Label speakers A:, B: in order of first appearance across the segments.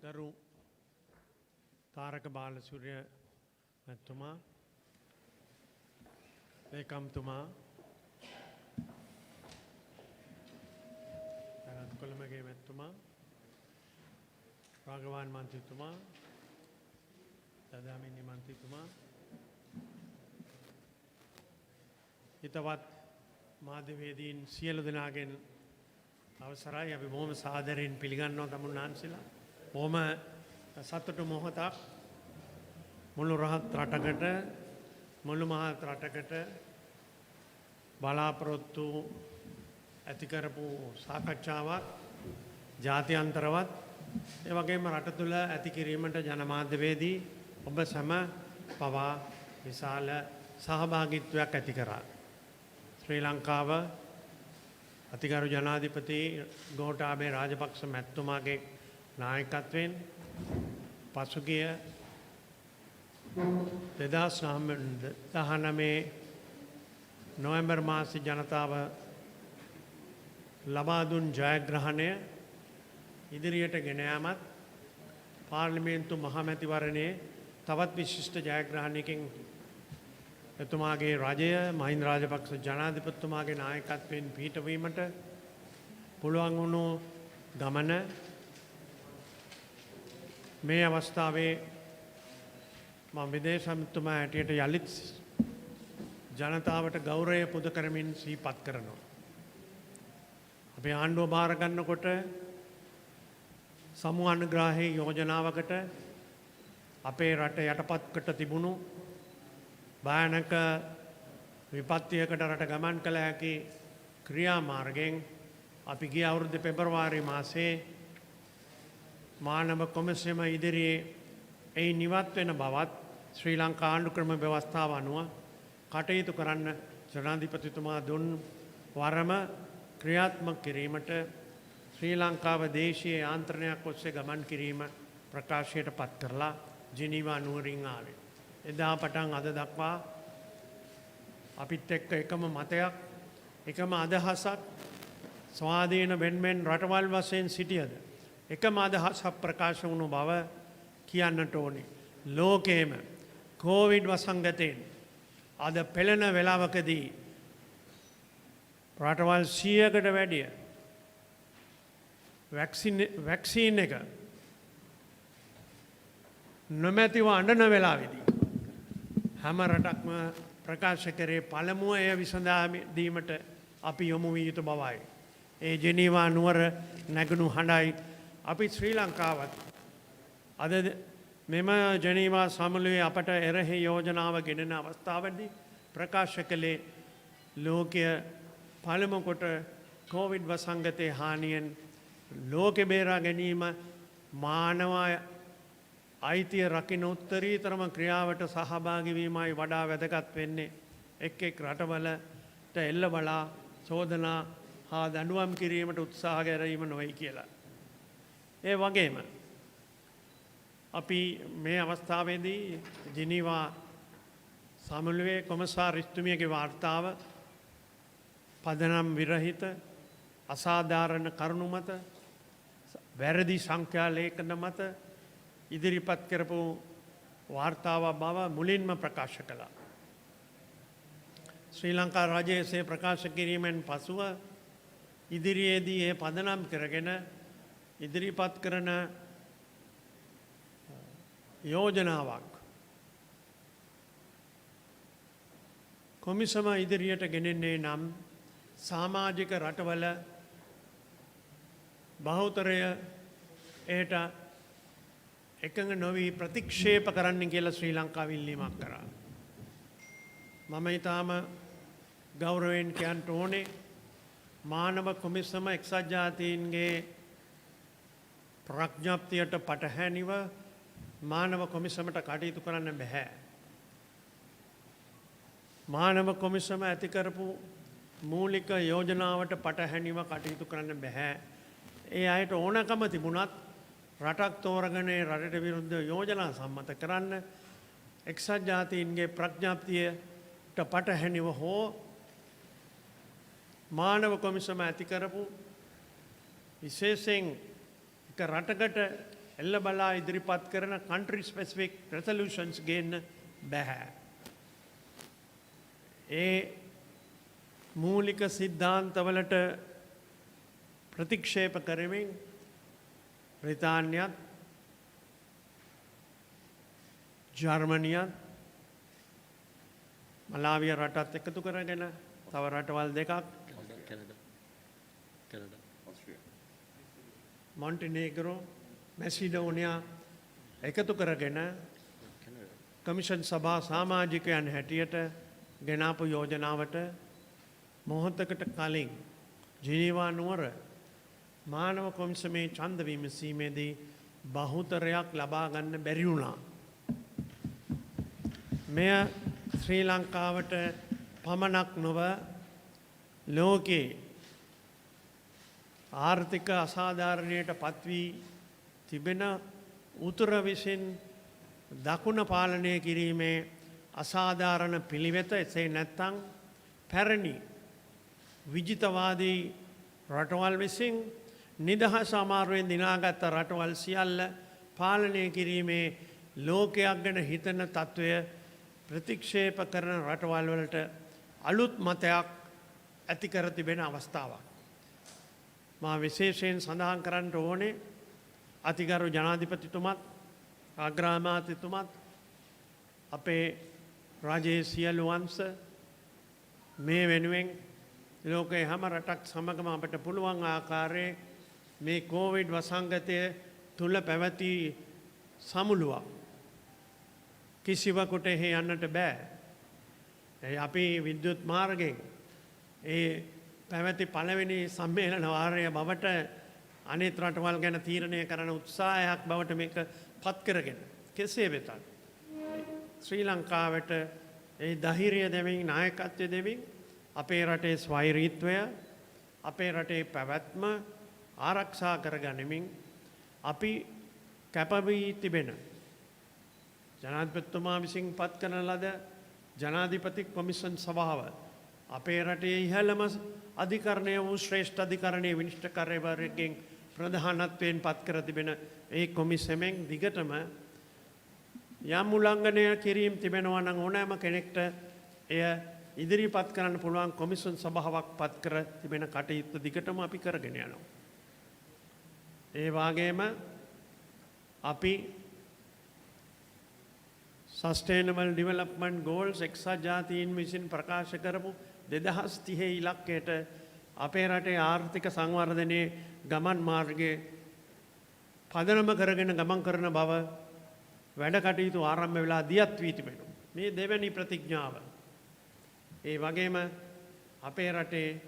A: ගරු තාරක බාලසූරිය මැතිතුමා, ලේකම්තුමා, කොළඹගේ මැතිතුමා, රාගවාන් මන්ත්‍රීතුමා, දදාමිනි මන්ත්‍රීතුමා, හිතවත් මාධ්‍යවේදීන් සියලු දෙනාගෙන් අවසරයි. අපි බොහොම සාදරයෙන් පිළිගන්නවා තමුන්නාන්සලා. බොහොම සතුටු මොහොතක් මුළු රහත් රටකට, මුළු මහත් රටකට බලාපොරොත්තු ඇති කරපු සාකච්ඡාවක්, ජාත්‍යන්තරවත් ඒ වගේම රට තුළ ඇති කිරීමට ජනමාධ්‍යවේදී ඔබ සැම පවා විශාල සහභාගීත්වයක් ඇති කරා. ශ්‍රී ලංකාව අතිගරු ජනාධිපති ගෝඨාභය රාජපක්ෂ මැතිතුමාගේ නායකත්වයෙන් පසුගිය 2019 නොවැම්බර් මාසයේ ජනතාව ලබා දුන් ජයග්‍රහණය ඉදිරියට ගෙන යාමත් පාර්ලිමේන්තු මහමැතිවරණයේ තවත් විශිෂ්ට ජයග්‍රහණයකින් එතුමාගේ රජය මහින්ද රාජපක්ෂ ජනාධිපතිතුමාගේ නායකත්වයෙන් පිහිටවීමට පුළුවන් වුණු ගමන මේ අවස්ථාවේ මම විදේශ මන්ත්‍රීතුමා හැටියට යලිත් ජනතාවට ගෞරවය පුද කරමින් සිහිපත් කරනවා. අපි ආණ්ඩුව බාර ගන්නකොට සමූහ අනුග්‍රහයේ යෝජනාවකට අපේ රට යටපත්කට තිබුණු භයානක විපත්තියකට රට ගමන් කළ හැකි ක්‍රියාමාර්ගයෙන් අපි ගිය අවුරුද්ද පෙබරවාරි මාසයේ මානව කොමිසම ඉදිරියේ ඒ නිවත් වෙන බවත් ශ්‍රී ලංකා ආණ්ඩු ක්‍රම ව්‍යවස්ථාව අනුව කටයුතු කරන්න ජනාධිපතිතුමා දුන් වරම ක්‍රියාත්මක කිරීමට ශ්‍රී ලංකාව දේශීය යාන්ත්‍රණයක් ඔස්සේ ගමන් කිරීම ප්‍රකාශයට පත් කරලා ජිනීවා නුවරින් ආවේ. එදා පටන් අද දක්වා අපිත් එක්ක එකම මතයක්, එකම අදහසක් ස්වාධීන වෙන්වෙන් රටවල් වශයෙන් සිටියද එකම අදහසක් ප්‍රකාශ වුණු බව කියන්නට ඕනේ. ලෝකේම කෝවිඩ් වසංගතයෙන් අද පෙළෙන වෙලාවකදී රටවල් 100කට වැඩිය වැක්සින් එක නොමැතිව අඬන වෙලාවේදී හැම රටක්ම ප්‍රකාශ කරේ පළමුව එය විසඳා දීමට අපි යොමු විය යුතු බවයි. ඒ ජෙනීවා නුවර නැගුණු හඬයි අපි ශ්‍රී ලංකාවත් අද මෙම ජෙනීවා සමුළුවේ අපට එරෙහි යෝජනාව ගෙනෙන අවස්ථාවේදී ප්‍රකාශ කළේ ලෝකය පළමු කොට කෝවිඩ් වසංගතයේ හානියෙන් ලෝකෙ බේරා ගැනීම මානව අයිතිය රකින්න උත්තරීතරම ක්‍රියාවට සහභාගී වීමයි වඩා වැදගත් වෙන්නේ. එක් එක් රටවලට එල්ල බලා චෝදනා හා දඬුවම් කිරීමට උත්සාහ ගැරීම නොවේ කියලා. ඒ වගේම අපි මේ අවස්ථාවේදී ජිනීවා සමුළුවේ කොමසාරිස්තුමියගේ වාර්තාව පදනම් විරහිත අසාධාරණ කරුණු මත වැරදි සංඛ්‍යා ලේඛන මත ඉදිරිපත් කරපු වාර්තාව බව මුලින්ම ප්‍රකාශ කළා. ශ්‍රී ලංකා රජයේ ප්‍රකාශ කිරීමෙන් පසුව ඉදිරියේදී ඒ පදනම් කරගෙන ඉදිරිපත් කරන යෝජනාවක් කොමිසම ඉදිරියට ගෙනෙන්නේ නම් සමාජික රටවල බහුතරය එයට එකඟ නොවී ප්‍රතික්ෂේප කරන්න කියලා ශ්‍රී ලංකාව ඉල්ලීමක් කරා. මම ඊටාම ගෞරවයෙන් කියන්න ඕනේ මානව කොමිසම එක්සත් ජාතීන්ගේ ප්‍රඥප්තියට පටහැනිව මානව කොමිසමට කටයුතු කරන්න බෑ. මානව කොමිසම ඇති කරපු මූලික යෝජනාවට පටහැනිව කටයුතු කරන්න බෑ. ඒ අයට ඕනකම තිබුණත් රටක් තෝරගෙන රටට විරුද්ධ යෝජනා සම්මත කරන්න එක්සත් ජාතීන්ගේ ප්‍රඥප්තියට පටහැනිව හෝ මානව කොමිසම ඇති කරපු විශේෂයෙන් එක රටකට එල්ල බලා ඉදිරිපත් කරන country specific resolutions ගේන්න බැහැ. ඒ මූලික සිද්ධාන්තවලට ප්‍රතික්ෂේප කරමින් බ්‍රිතාන්‍යත් ජර්මනියත් මලාවිය රටත් එකතු කරගෙන තව රටවල් දෙකක් මොන්ටිනේග්‍රෝ මැසිඩෝනියා එකතු කරගෙන කමිෂන් සභා සමාජිකයන් හැටියට ගෙනාපු යෝජනාවට මොහොතකට කලින් ජිනීවා නුවර මානව කොමිසමේ ඡන්ද විමසීමේදී බහුතරයක් ලබා ගන්න බැරි වුණා. මෙය ශ්‍රී ලංකාවට පමණක් නොව ලෝකේ ආර්ථික අසාධාරණයට පත්වී තිබෙන උතුර විසින් දකුණ පාලනය කිරීමේ අසාධාරණ පිළිවෙත එසේ නැත්තං පැරණි විජිතවාදී රටවල් විසින් නිදහස් අමාරුවෙන් දිනාගත්ත රටවල් සියල්ල පාලනය කිරීමේ ලෝකයක් ගැන හිතන තත්ත්වය ප්‍රතික්ෂේප කරන රටවල් වලට අලුත් මතයක් ඇති කර තිබෙන අවස්ථාවක්. මා විශේෂයෙන් සඳහන් කරන්න ඕනේ අතිගරු ජනාධිපතිතුමත් අග්‍රාමාත්‍යතුමත් අපේ රජයේ සියලු අංශ මේ වෙනුවෙන් ලෝකයේ හැම රටක් සමගම අපට පුළුවන් ආකාරයේ මේ කෝවිඩ් වසංගතය තුල පැවති සමුළුවක් කිසිවකුට එහෙ යන්නට බෑ. අපි විද්‍යුත් මාර්ගයෙන් ඒ පැවති පළවෙනි සම්මේලන වාරය බවට අනිත් රටවල් ගැන තීරණය කරන උත්සාහයක් බවට මේක පත් කරගෙන කෙසේ වෙතත් ශ්‍රී ලංකාවට ඒ ධෛර්යය දෙමින් නායකත්වය දෙමින් අපේ රටේ ස්වෛරීත්වය අපේ රටේ පැවැත්ම ආරක්ෂා කරගනිමින් අපි කැපවී තිබෙන ජනාධිපතිතුමා විසින් පත් කරන ලද ජනාධිපති කොමිෂන් සභාව අපේ රටේ ඉහළම අධිකරණය වූ ශ්‍රේෂ්ඨ අධිකරණයේ විනිශ්චයකාරවරයෙක්ගෙන් ප්‍රධානත්වයෙන් පත් කර තිබෙන ඒ කොමිසමෙන් දිගටම යම් උල්ලංඝනය කිරීම තිබෙනවා නම් ඕනෑම කෙනෙක්ට එය ඉදිරිපත් කරන්න පුළුවන් කොමිෂන් සභාවක් පත් කර තිබෙන කටයුතු දිගටම අපි කරගෙන යනවා. ඒ වගේම අපි Sustainable Development Goals එක්සත් ජාතීන් විසින් ප්‍රකාශ කරපු 2030 ඉලක්කයට අපේ රටේ ආර්ථික සංවර්ධනයේ ගමන් මාර්ගයේ පදනම කරගෙන ගමන් කරන බව වැඩ කටයුතු ආරම්භ වෙලා දියත් වී තිබෙනවා. මේ දෙවැනි ප්‍රතිඥාව. ඒ වගේම අපේ රටේ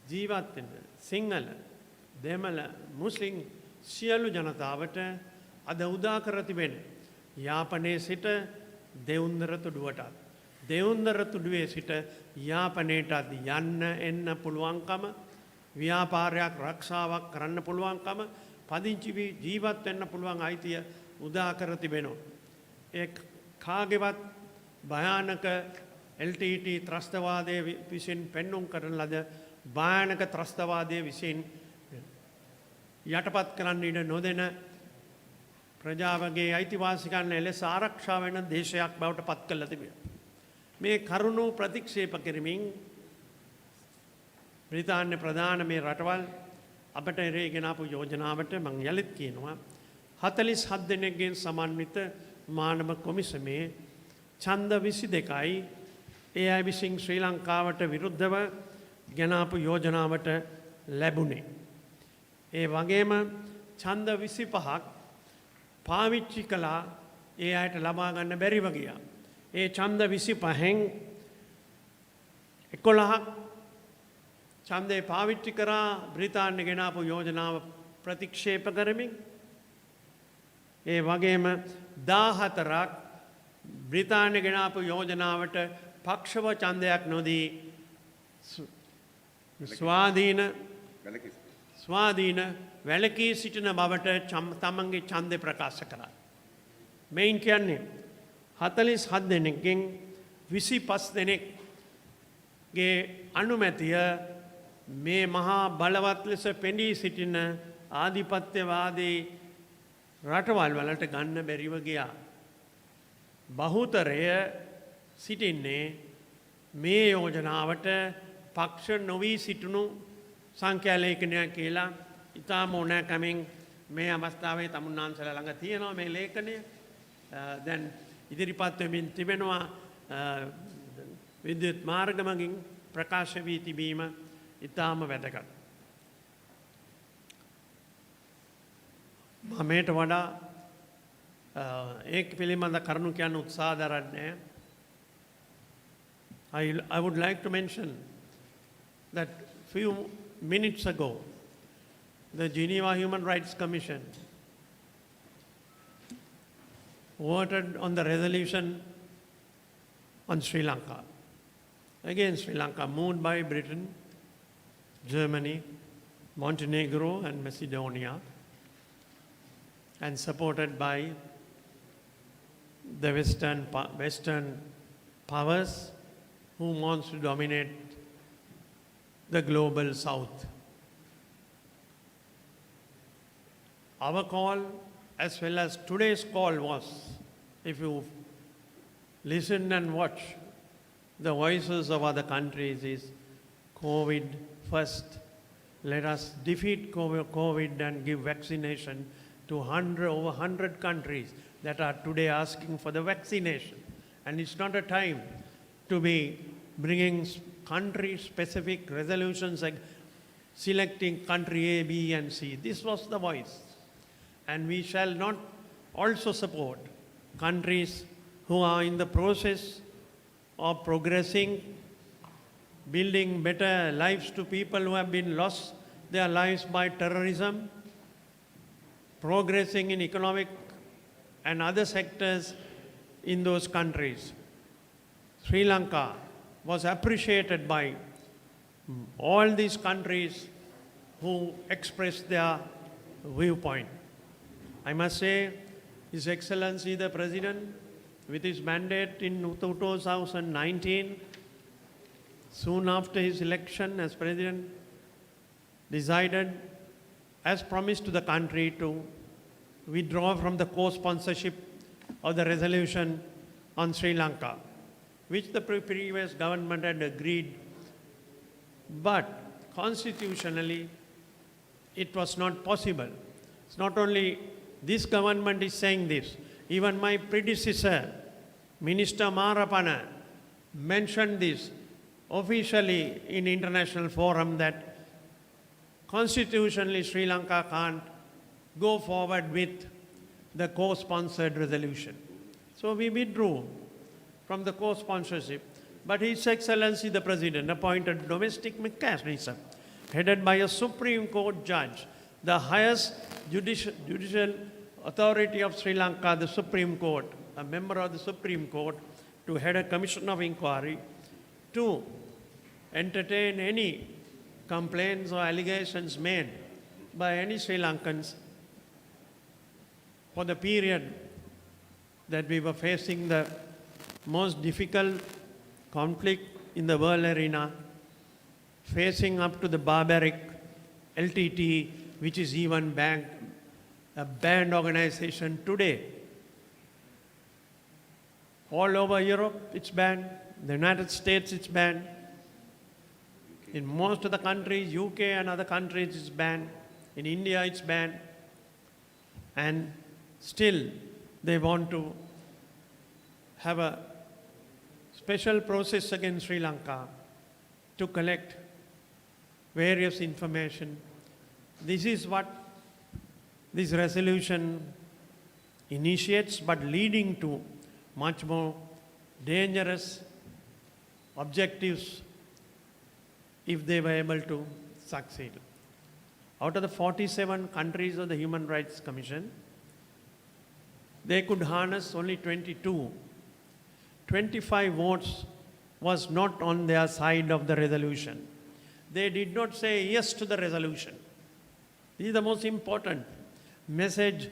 A: ජීවත් වෙන සිංහල, දෙමළ, මුස්ලිම් සියලු ජනතාවට අද උදා කර තිබෙන යාපනයේ සිට දෙවුන්දර තුඩුවටත් දෙවුන්දර තුඩුවේ සිට යාපනයටත් යන්න එන්න පුළුවන්කම ව්‍යාපාරයක් රක්ෂාවක් කරන්න පුළුවන්කම පදිංචි වී ජීවත් වෙන්න පුළුවන් අයිතිය උදා කර තිබෙනවා. ඒ කාගේවත් භයානක LTT ත්‍රස්තවාදයේ විසින් පෙන්눔 කරන ලද භයානක ත්‍රස්තවාදයේ විසින් යටපත් කරන්න ඉඩ නොදෙන ප්‍රජාවගේ අයිතිවාසිකම් එලෙස ආරක්ෂා වෙන දේශයක් බවට පත් කළ තිබෙනවා. මේ කරුණු ප්‍රතික්ෂේප කරමින් බ්‍රිතාන්‍ය ප්‍රධාන මේ රටවල් අපට එරෙහිගෙන ආපු යෝජනාවට මම යලිත් කියනවා 47 දෙනෙක්ගෙන් සමන්විත මානව කොමිසමේ ඡන්ද 22යි ඒ අය විසින් ශ්‍රී ලංකාවට විරුද්ධව ගෙනාපු යෝජනාවට ලැබුණේ. ඒ වගේම ඡන්ද 25ක් පාවිච්චි කළා ඒ අයට ලබා ගන්න බැරිව ගියා. ඒ ඡන්ද 25න් 11ක් ඡන්දේ පාවිච්චි කරා බ්‍රිතාන්‍ය ගෙනාපු යෝජනාව ප්‍රතික්ෂේප කරමින් ඒ වගේම 14ක් බ්‍රිතාන්‍ය ගෙනාපු යෝජනාවට පක්ෂව ඡන්දයක් නොදී ස්වාධීන වැළකී සිටින බවට තමන්ගේ ඡන්දය ප්‍රකාශ කළා. මෙයින් කියන්නේ 47 දෙනෙක්ගෙන් 25 දෙනෙක්ගේ අනුමැතිය මේ මහා බලවත් ලෙස පෙනී සිටින ආධිපත්‍යවාදී රටවල් වලට ගන්න බැරිව ගියා. බහුතරය සිටින්නේ මේ යෝජනාවට පක්ෂ නොවී සිටිනු සංඛ්‍යාලේඛනයක් කියලා ඉතාම ඕනෑකමින් මේ අවස්ථාවේ තමුන්නාන්සල ළඟ තියෙනවා මේ ලේඛනය. දැන් ඉදිරිපත් වෙමින් තිබෙනවා විද්‍යුත් මාර්ග මගින් ප්‍රකාශ වී තිබීම ඉතාම වැදගත්. මේට වඩා ඒක පිළිබඳ කරුණු කියන්න උත්සාහ දරන්නේ. I would like to mention that few minutes ago the Geneva Human Rights Commission voted on the resolution on Sri Lanka. Again, Sri Lanka, moved by Britain, Germany, Montenegro and Macedonia, and supported by the Western powers who wants to dominate the global South. Our call, as well as today's call, was, if you listen and watch the voices of other countries, is COVID first. Let us defeat COVID and give vaccination to over 100 countries that are today asking for the vaccination. And it's not a time to be bringing country-specific resolutions like selecting country A, B, and C. This was the voice. And we shall not also support countries who are in the process of progressing, building better lives to people who have been lost their lives by terrorism, progressing in economic and other sectors in those countries. Sri Lanka was appreciated by all these countries who expressed their viewpoint. I must say, His Excellency the President, with his mandate in 2019, soon after his election as President, decided, as promised to the country, to withdraw from the co-sponsorship of the resolution on Sri Lanka, which the previous government had agreed. But constitutionally, it was not possible. It's not only this government is saying this. Even my predecessor, Minister Marapana, mentioned this officially in international forum that constitutionally Sri Lanka can't go forward with the co-sponsored resolution. So we withdrew from the co-sponsorship. But His Excellency the President appointed domestic mechanism headed by a Supreme Court judge, the highest judicial authority of Sri Lanka, the Supreme Court, a member of the Supreme Court, to head a commission of inquiry to entertain any complaints or allegations made by any Sri Lankans for the period that we were facing the most difficult conflict in the world arena, facing up to the barbaric LTT, which is even a banned organization today. All over Europe, it's banned. The United States, it's banned. In most of the countries, UK and other countries, it's banned. In India, it's banned. And still, they want to have a special process against Sri Lanka to collect various information. This is what this resolution initiates, but leading to much more dangerous objectives if they were able to succeed. Out of the 47 countries of the Human Rights Commission, they could harness only 22. 25 votes was not on their side of the resolution. They did not say yes to the resolution. This is the most important message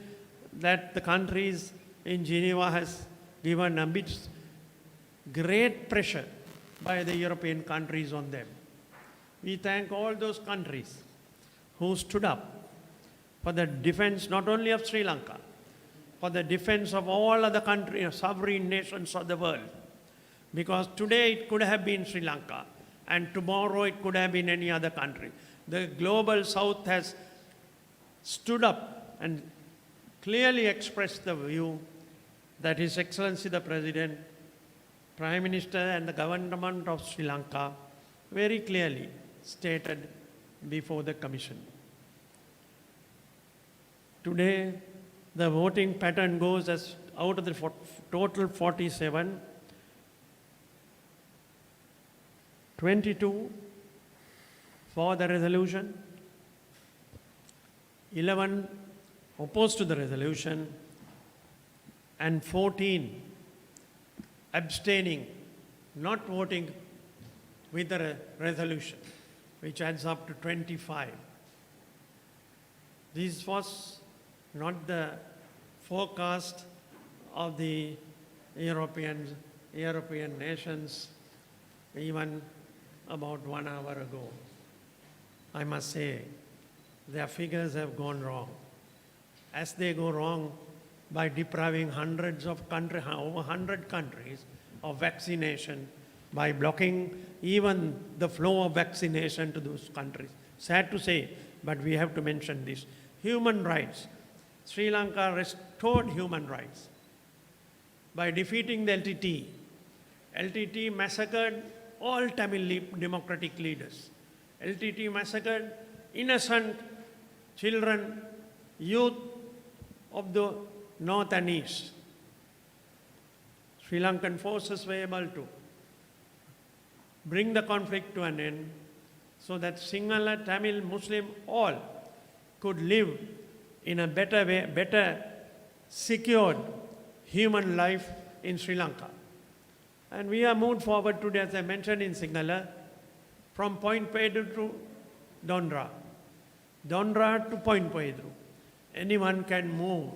A: that the countries in Geneva has given amidst great pressure by the European countries on them. We thank all those countries who stood up for the defense not only of Sri Lanka, for the defense of all other countries, sovereign nations of the world. Because today it could have been Sri Lanka, and tomorrow it could have been any other country. The global south has stood up and clearly expressed the view that His Excellency the President, Prime Minister and the government of Sri Lanka very clearly stated before the Commission. Today, the voting pattern goes as out of the total 47, 22 for the resolution, 11 opposed to the resolution, and 14 abstaining, not voting with the resolution, which adds up to 25. This was not the forecast of the European nations even about 1 hour ago. I must say, their figures have gone wrong. As they go wrong by depriving hundreds of countries, over 100 countries of vaccination, by blocking even the flow of vaccination to those countries. Sad to say, but we have to mention this. Human rights. Sri Lanka restored human rights by defeating the LTT. LTT massacred all Tamil democratic leaders. LTT massacred innocent children, youth of the north and east. Sri Lankan forces were able to bring the conflict to an end so that Sinhala, Tamil, Muslim, all could live in a better way, better secured human life in Sri Lanka. And we have moved forward today, as I mentioned in Sinhala, from Point Pedro to Dondra. Dondra to Point Pedro. Anyone can move,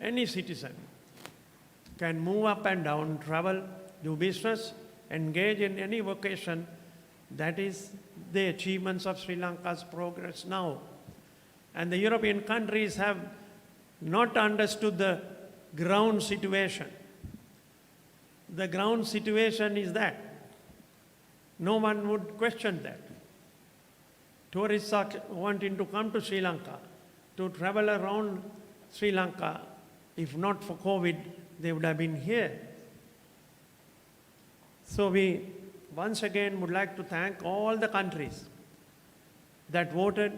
A: any citizen can move up and down, travel, do business, engage in any vocation. That is the achievements of Sri Lanka's progress now. And the European countries have not understood the ground situation. The ground situation is that no one would question that. Tourists are wanting to come to Sri Lanka, to travel around Sri Lanka. If not for COVID, they would have been here. So we once again would like to thank all the countries that voted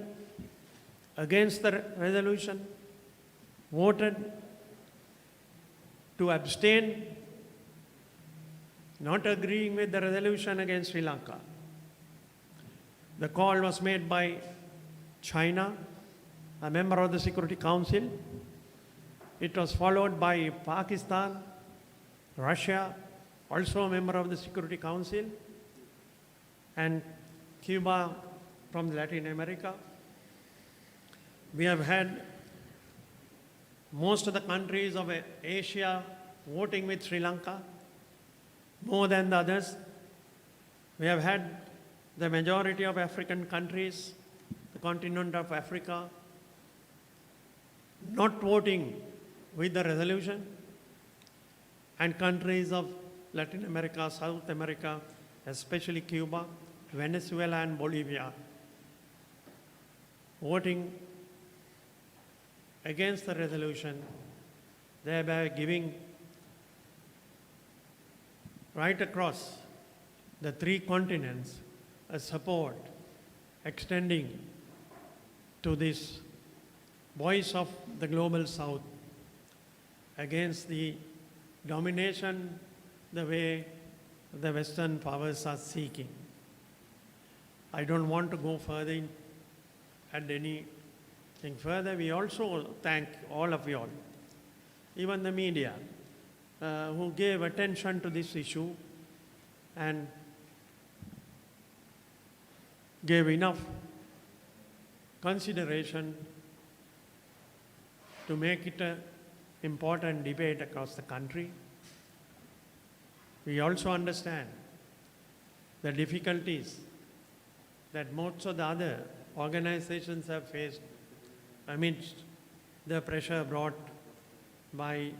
A: against the resolution, voted to abstain, not agreeing with the resolution against Sri Lanka. The call was made by China, a member of the Security Council. It was followed by Pakistan, Russia, also a member of the Security Council, and Cuba from Latin America. We have had most of the countries of Asia voting with Sri Lanka, more than the others. We have had the majority of African countries, the continent of Africa, not voting with the resolution, and countries of Latin America, South America, especially Cuba, Venezuela and Bolivia, voting against the resolution, thereby giving right across the three continents a support extending to this voice of the global south against the domination the way the Western powers are seeking. I don't want to go further and anything further. We also thank all of you all, even the media, who gave attention to this issue and gave enough consideration to make it an important debate across the country. We also understand the difficulties that most of the other organizations have faced amidst the pressure brought by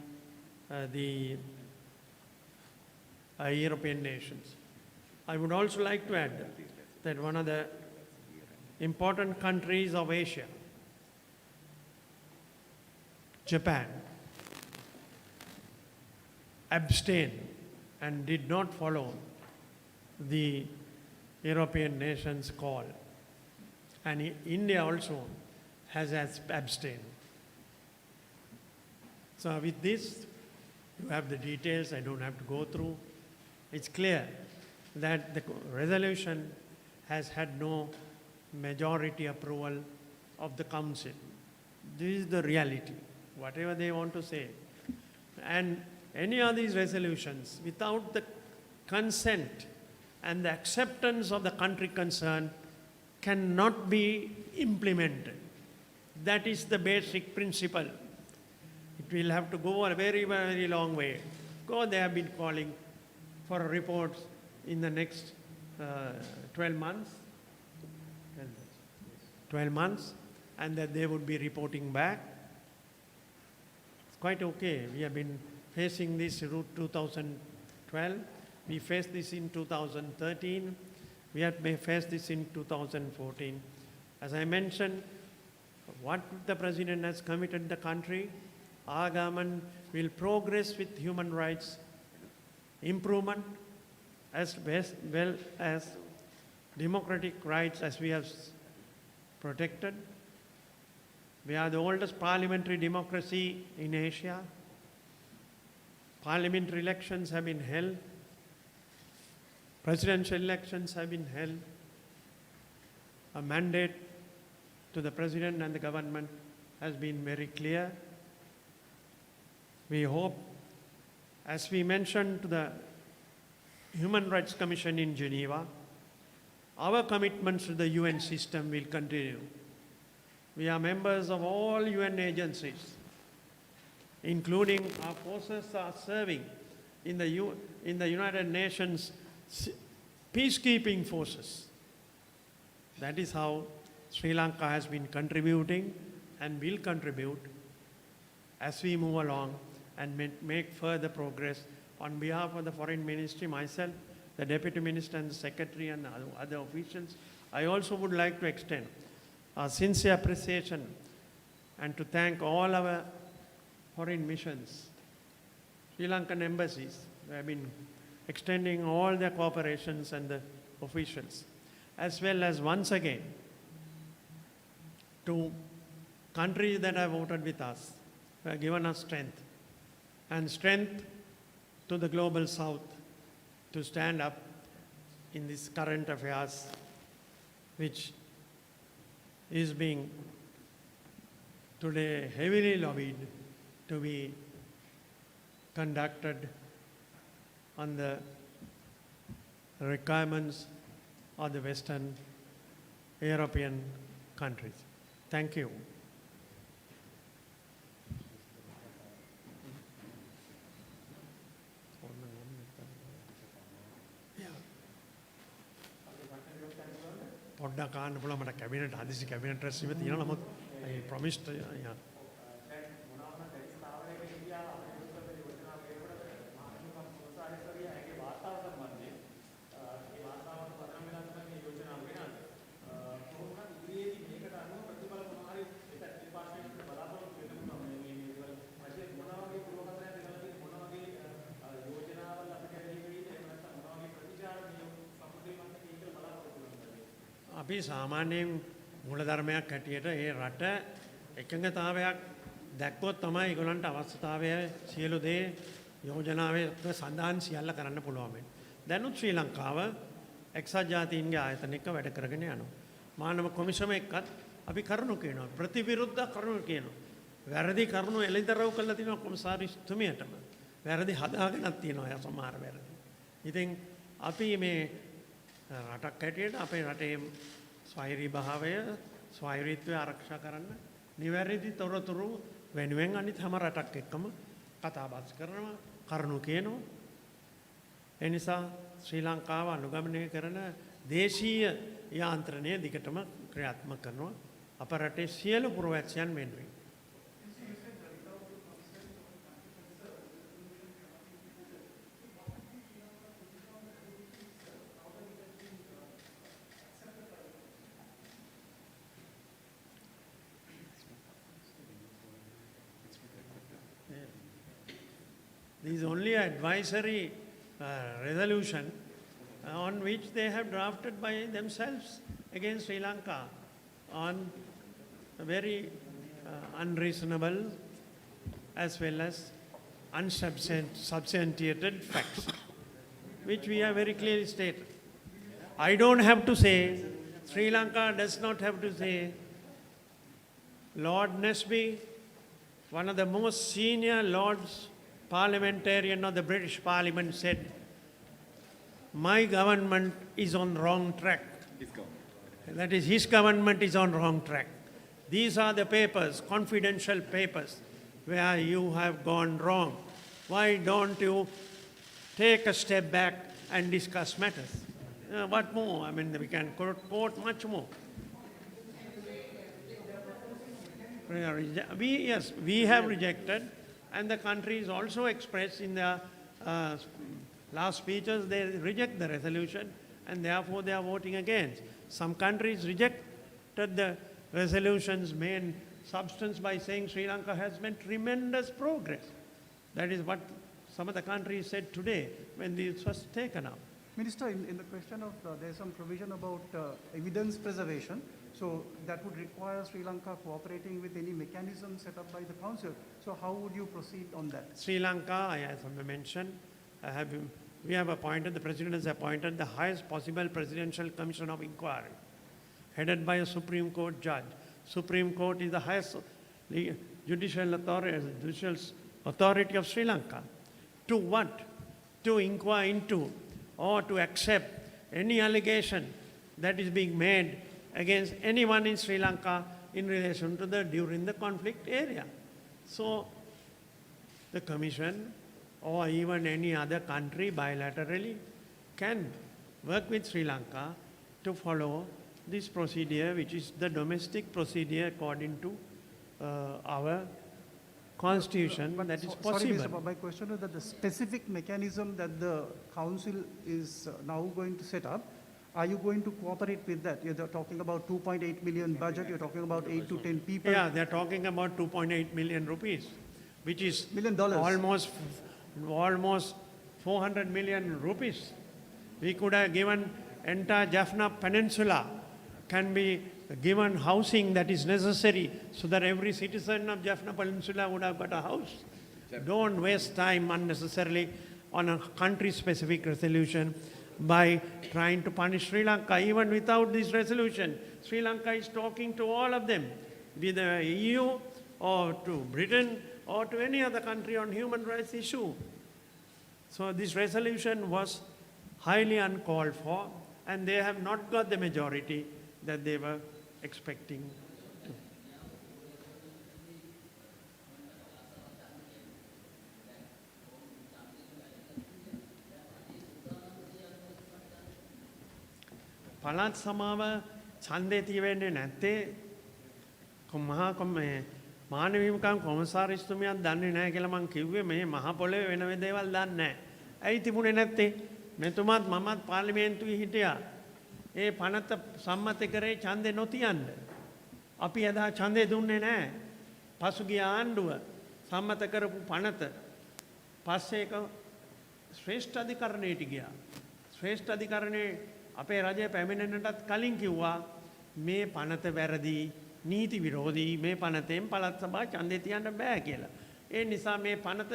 A: the European nations. I would also like to add that one of the important countries of Asia, Japan, abstained and did not follow the European nations' call. And India also has abstained. So with this, you have the details, I don't have to go through. It's clear that the resolution has had no majority approval of the Council. This is the reality, whatever they want to say. And any of these resolutions, without the consent and the acceptance of the country concerned, cannot be implemented. That is the basic principle. It will have to go a very, very long way. Because they have been calling for reports in the next 12 months. 12 months, and that they would be reporting back. It's quite okay. We have been facing this in 2012. We faced this in 2013. We have faced this in 2014. As I mentioned, what the President has committed the country, our government will progress with human rights improvement as well as democratic rights as we have protected. We are the oldest parliamentary democracy in Asia. Parliamentary elections have been held. Presidential elections have been held. A mandate to the President and the government has been very clear. We hope, as we mentioned to the Human Rights Commission in Geneva, our commitments to the UN system will continue. We are members of all UN agencies, including our forces are serving in the United Nations peacekeeping forces. That is how Sri Lanka has been contributing and will contribute as we move along and make further progress. On behalf of the Foreign Ministry, myself, the Deputy Minister and the Secretary and other officials, I also would like to extend our sincere appreciation and to thank all our foreign missions, Sri Lankan embassies who have been extending all their cooperations and the officials, as well as once again to countries that have voted with us, who have given us strength, and strength to the global south to stand up in this current affairs, which is being today heavily lobbied to be conducted on the requirements of the Western European countries. Thank you. පොඩ්ඩක් ආන්න පුළුවන් මට cabinet හදිසි cabinet රැස් වීම තියෙනවා නමුත් I promised yeah. අපි සාමාන්‍යයෙන් මූලධර්මයක් හැටියට ඒ රට එකඟතාවයක් දැක්කොත් තමයි ඒගොල්ලන්ට අවශ්‍යතාවය සියලු දේ යෝජනාවේ සඳහන් සියල්ල කරන්න පුළුවන් වෙන්නේ. දැනුත් ශ්‍රී ලංකාව එක්සත් ජාතීන්ගේ ආයතන එක්ක වැඩ කරගෙන යනවා. මානව කොමිසම එක්කත් අපි කරුණු කියනවා. ප්‍රතිවිරුද්ධ කරුණු කියනවා. වැරදි කරුණු එළිදරව් කරලා තිනවා කොමසාරිස්තුමියටම. වැරදි හදාගෙනත් තියනවා සමහර වැරදි. ඉතින් අපි මේ රටක් හැටියට අපේ රටේ ස්වෛරී භාවය ස්වෛරීත්වය ආරක්ෂා කරන්න නිවැරදි තොරතුරු වෙනුවෙන් අනිත් හැම රටක් එක්කම කතාබස් කරනවා කරුණු කියනවා. ඒ නිසා ශ්‍රී ලංකාව අනුගමනය කරන දේශීය යාන්ත්‍රණය දිගටම ක්‍රියාත්මක කරනවා අප රටේ සියලු පුරවැසියන් වෙනුවෙන්. This is only an advisory resolution on which they have drafted by themselves against Sri Lanka on very unreasonable as well as unsubstantiated facts, which we have very clearly stated. I don't have to say, Sri Lanka does not have to say. Lord Nesby, one of the most senior Lords parliamentarian of the British Parliament, said, my government is on wrong track. That is, his government is on wrong track. These are the papers, confidential papers, where you have gone wrong. Why don't you take a step back and discuss matters? What more? I mean, we can quote much more. We have rejected, and the country is also expressed in their last speeches, they reject the resolution, and therefore they are voting against. Some countries rejected the resolution's main substance by saying Sri Lanka has made tremendous progress. That is what some of the countries said today when this was taken up.
B: Minister, in the question of, there's some provision about evidence preservation. So that would require Sri Lanka cooperating with any mechanism set up by the Council. So how would you proceed on that?
A: Sri Lanka, as I mentioned, we have appointed, the President has appointed the highest possible Presidential Commission of Inquiry, headed by a Supreme Court judge. Supreme Court is the highest judicial authority of Sri Lanka. To what? To inquire into or to accept any allegation that is being made against anyone in Sri Lanka in relation to during the conflict area. So the Commission or even any other country bilaterally can work with Sri Lanka to follow this procedure, which is the domestic procedure according to our constitution, that is possible.
B: Sorry, Mr. My question is that the specific mechanism that the Council is now going to set up, are you going to cooperate with that? You're talking about 2.8 million budget, you're talking about 8 to 10 people.
A: Yeah, they're talking about 2.8 million rupees, which is
B: $1 million.
A: almost 400 million rupees. We could have given entire Jaffna Peninsula can be given housing that is necessary so that every citizen of Jaffna Peninsula would have got a house. Don't waste time unnecessarily on a country-specific resolution by trying to punish Sri Lanka. Even without this resolution, Sri Lanka is talking to all of them, be the EU or to Britain or to any other country on human rights issue. So this resolution was highly uncalled for, and they have not got the majority that they were expecting to. පළාත් සමාව ඡන්දේ තියවෙන්නේ නැත්තේ මානව හිමිකම් කොමසාරිස්තුමියක් දන්නේ නැහැ කියලා මං කිව්වේ. මේ මහ පොළවේ වෙන දේවල් දන්නේ නැහැ. ඇයි තිබුණේ නැත්තේ? මෙතුමාත් මමත් පාර්ලිමේන්තුවේ හිටියා. ඒ පනත සම්මත කරේ ඡන්දේ නොතියන්න. අපි එදා ඡන්දේ දුන්නේ නැහැ. පසුගිය ආණ්ඩුව සම්මත කරපු පනත පස්සේ ඒක ශ්‍රේෂ්ඨ අධිකරණයට ගියා. ශ්‍රේෂ්ඨ අධිකරණයේ අපේ රජය පැමිණෙන්නටත් කලින් කිව්වා මේ පනත වැරදි, නීති විරෝධී, මේ පනතෙන් පළාත් සභා ඡන්දේ තියන්න බෑ කියලා. ඒ නිසා මේ පනත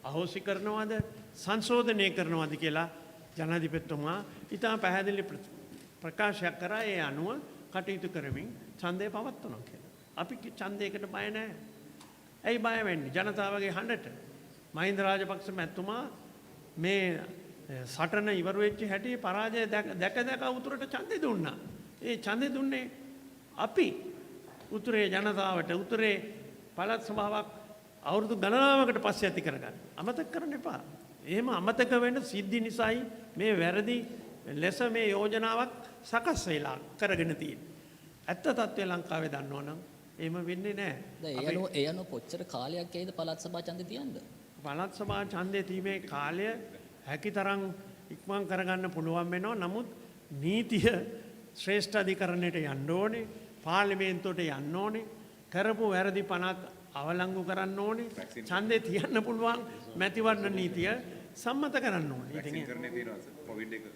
A: අහෝසි කරනවද සංශෝධනය කරනවද කියලා ජනාධිපතිතුමා ඉතා පැහැදිලි ප්‍රකාශයක් කරා. ඒ අනුව කටයුතු කරමින් ඡන්දය පවත්වනවා කියලා. අපි ඡන්දයකට බය නැහැ. ඇයි බය වෙන්නේ? ජනතාවගේ හඬට. මහින්ද රාජපක්ෂ මැතිතුමා මේ සටන ඉවර වෙච්ච හැටි පරාජය දැක උතුරට ඡන්දේ දුන්නා. ඒ ඡන්දේ දුන්නේ අපි උතුරේ ජනතාවට, උතුරේ පළාත් සභාවක් අවුරුදු ගණනාවකට පස්සේ ඇති කරගන්න. අමතක කරන්න එපා. එහෙම අමතක වෙන සිද්ධි නිසායි මේ වැරදි ලෙස මේ යෝජනාවක් සකස් වෙලා කරගෙන තියෙන්නේ. ඇත්ත තත්ත්වය ලංකාවේ දන්නවනම් එහෙම වෙන්නේ නැහැ.
C: ඒ අනුව කොච්චර කාලයක් යයිද පළාත් සභා ඡන්දේ තියන්න?
A: පළාත් සභා ඡන්දේ තීමේ කාලය හැකිතරම් ඉක්මන් කරගන්න පුළුවන් වෙනවා. නමුත් නීතිය ශ්‍රේෂ්ඨ අධිකරණයට යන්න ඕනේ, පාර්ලිමේන්තුවට යන්න ඕනේ. කරපු වැරදි පනත් අවලංගු කරන්න ඕනේ ඡන්දේ තියන්න පුළුවන් මැතිවරණ නීතිය සම්මත කරන්න ඕනේ. ඉතින්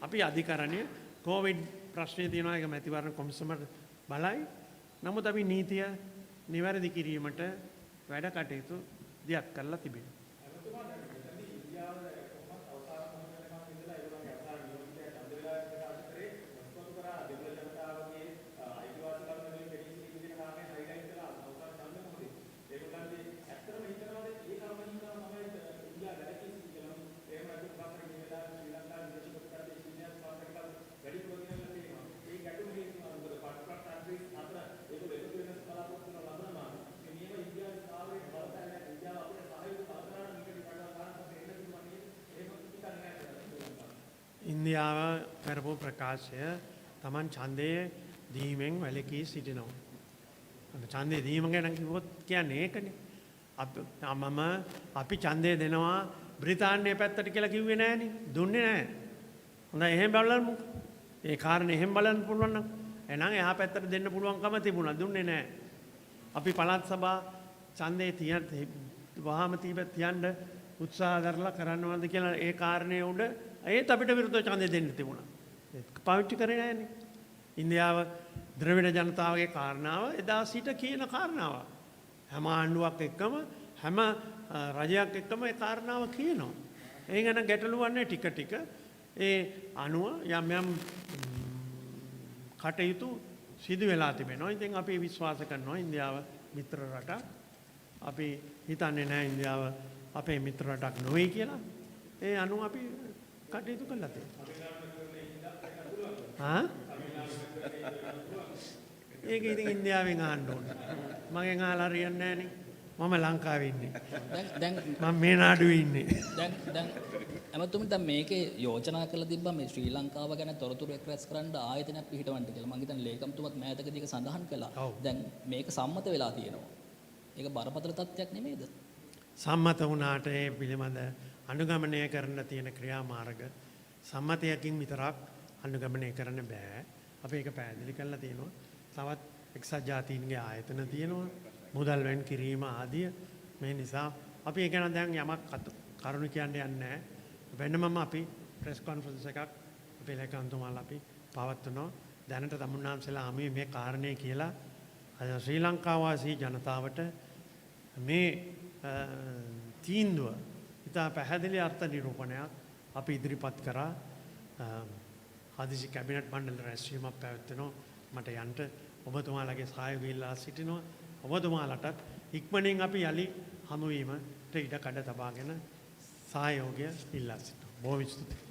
A: අපි අධිකරණය කොවිඩ් ප්‍රශ්නේ තියෙනවා ඒක මැතිවරණ කොමිසමට බලයි. නමුත් අපි නීතිය නිවැරදි කිරීමට වැඩ කටයුතු දියත් කරලා තිබෙනවා. ඉන්දියාව කරපු ප්‍රකාශය තමන් ඡන්දය දීමෙන් වැළකී සිටිනවා. ඡන්දය දීම ගැන කිව්වොත් කියන්නේ ඒකනේ. මම අපි ඡන්දය දෙනවා බ්‍රිතාන්‍ය පැත්තට කියලා කිව්වේ නෑනේ. දුන්නේ නෑ. හොඳයි එහෙම බලමු. ඒ කාරණේ එහෙම බලන්න පුළුවන් නම් එහෙනම් එහා පැත්තට දෙන්න පුළුවන්කම තිබුණා. දුන්නේ නෑ. අපි පළාත් සභා ඡන්දේ වහාම තියන්න උත්සාහ කරලා කරන්නවද කියලා ඒ කාරණේ උඩ ඒත් අපිට විරුද්ධව ඡන්දය දෙන්න තිබුණා. ඒක පාවිච්චි කරේ නෑනේ. ඉන්දියාව ද්‍රවිඩ ජනතාවගේ කාරණාව එදා සිට කියන කාරණාව. හැම ආණ්ඩුවක් එක්කම හැම රජයක් එක්කම ඒ කාරණාව කියනවා. ඒ ගැන ගැටලුවන්නේ ටික ටික ඒ අනුව යම් යම් කටයුතු සිදු වෙලා තිබෙනවා. ඉතින් අපි විශ්වාස කරනවා ඉන්දියාව මිත්‍ර රටක්. අපි හිතන්නේ නෑ ඉන්දියාව අපේ මිත්‍ර රටක් නොවේ කියලා. ඒ අනුව අපි කටයුතු කළා තියෙනවා. ඒක ඉතින් ඉන්දියාවෙන් අහන්න ඕනේ. මගෙන් අහලා හරියන්නේ නෑනේ. මම ලංකාවේ ඉන්නේ.
C: දැන්
A: මම මේ නාඩුවේ ඉන්නේ.
C: දැන් ඇමතුමනි දැන් මේකේ යෝජනා කරලා තිබ්බා මේ ශ්‍රී ලංකාව ගැන තොරතුරු එක්රැස් කරන්න ආයතනයක් පිහිටවන්න කියලා. මම හිතන්නේ ලේකම්තුමත් මෑතකදී ඒක සඳහන් කළා. දැන් මේක සම්මත වෙලා තියෙනවා. ඒක බරපතල තත්ත්වයක් නෙමෙයිද?
A: සම්මත වුණාට ඒ පිළිබඳ අනුගමනය කරන්න තියෙන ක්‍රියාමාර්ග සම්මතයකින් විතරක් අනුගමනය කරන්න බෑ. අපි ඒක පැහැදිලි කරලා තියෙනවා. තවත් එක්සත් ජාතීන්ගේ ආයතන තියෙනවා. මුදල් වැන් කිරීම ආදිය. මේ නිසා අපි ඒක ගැන දැන් යමක් කරුණු කියන්න යන්නේ නැහැ. වෙනමම අපි ප්‍රෙස් කොන්ෆරන්ස් එකක් අපේ ලේකම්තුමාලා අපි පවත්වනවා. දැනට තමුන්නාන්සලා අපි මේ කාරණේ කියලා ශ්‍රී ලංකා වාසී ජනතාවට මේ තීන්දුව ඉතා පැහැදිලි අර්ථ නිරූපණයක් අපි ඉදිරිපත් කරා. හදිසි කැබිනට් මණ්ඩල රැස්වීමක් පැවැත්වෙනවා. මට යන්න ඔබතුමාලගේ සහයෝගය ඉල්ලා සිටිනවා. ඔබතුමාලටත් ඉක්මනින් අපි යලි හමුවීමට ඉඩ කඩ තබාගෙන සහයෝගය ඉල්ලා සිටිනවා. බොහොම ස්තුතියි.